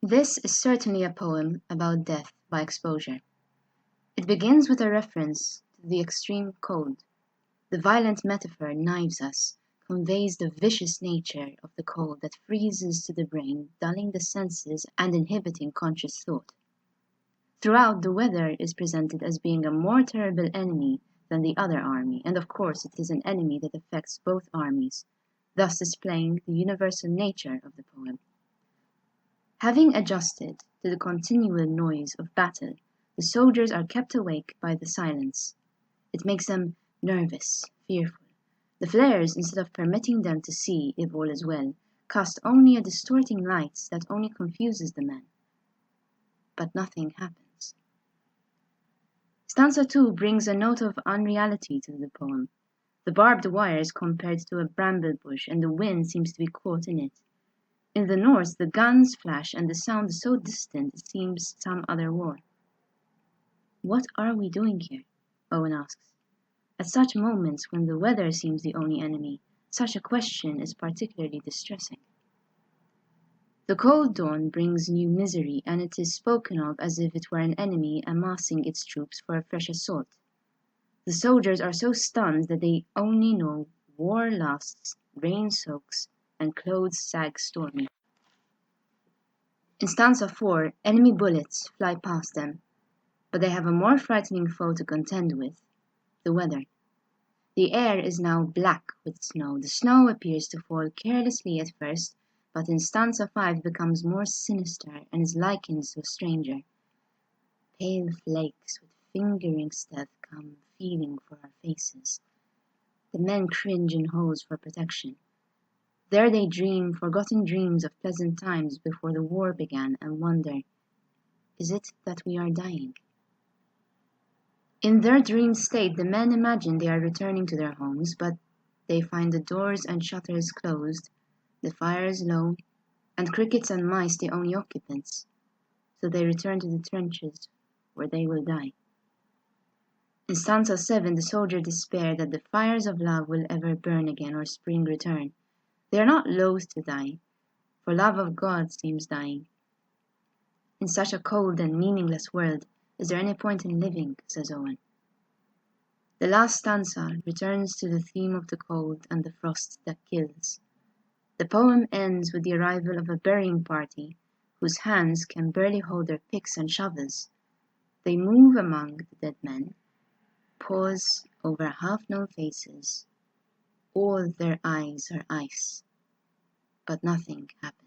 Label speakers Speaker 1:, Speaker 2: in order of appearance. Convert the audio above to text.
Speaker 1: This is certainly a poem about death by exposure. It begins with a reference to the extreme cold. The violent metaphor knives us, conveys the vicious nature of the cold that freezes to the brain, dulling the senses and inhibiting conscious thought. Throughout, the weather is presented as being a more terrible enemy than the other army, and of course it is an enemy that affects both armies, thus displaying the universal nature of the poem. Having adjusted to the continual noise of battle, the soldiers are kept awake by the silence. It makes them nervous, fearful. The flares, instead of permitting them to see if all is well, cast only a distorting light that only confuses the men. But nothing happens. Stanza 2 brings a note of unreality to the poem. The barbed wire is compared to a bramble bush, and the wind seems to be caught in it. In the north, the guns flash, and the sound is so distant it seems some other war. What are we doing here? Owen asks. At such moments, when the weather seems the only enemy, such a question is particularly distressing. The cold dawn brings new misery, and it is spoken of as if it were an enemy amassing its troops for a fresh assault. The soldiers are so stunned that they only know war lasts, rain soaks, and clothes sag stormy. In stanza 4, enemy bullets fly past them, but they have a more frightening foe to contend with, the weather. The air is now black with snow. The snow appears to fall carelessly at first, but in stanza 5 becomes more sinister and is likened to a stranger. Pale flakes with fingering stealth come feeling for our faces. The men cringe in holes for protection. There they dream forgotten dreams of pleasant times before the war began and wonder, is it that we are dying? In their dream state, the men imagine they are returning to their homes, but they find the doors and shutters closed, the fires low, and crickets and mice the only occupants. So they return to the trenches, where they will die. In stanza 7, the soldier despair that the fires of love will ever burn again or spring return. They are not loath to die, for love of God seems dying. In such a cold and meaningless world, is there any point in living, says Owen. The last stanza returns to the theme of the cold and the frost that kills. The poem ends with the arrival of a burying party whose hands can barely hold their picks and shovels. They move among the dead men, pause over half-known faces. All their eyes are ice, but nothing happens.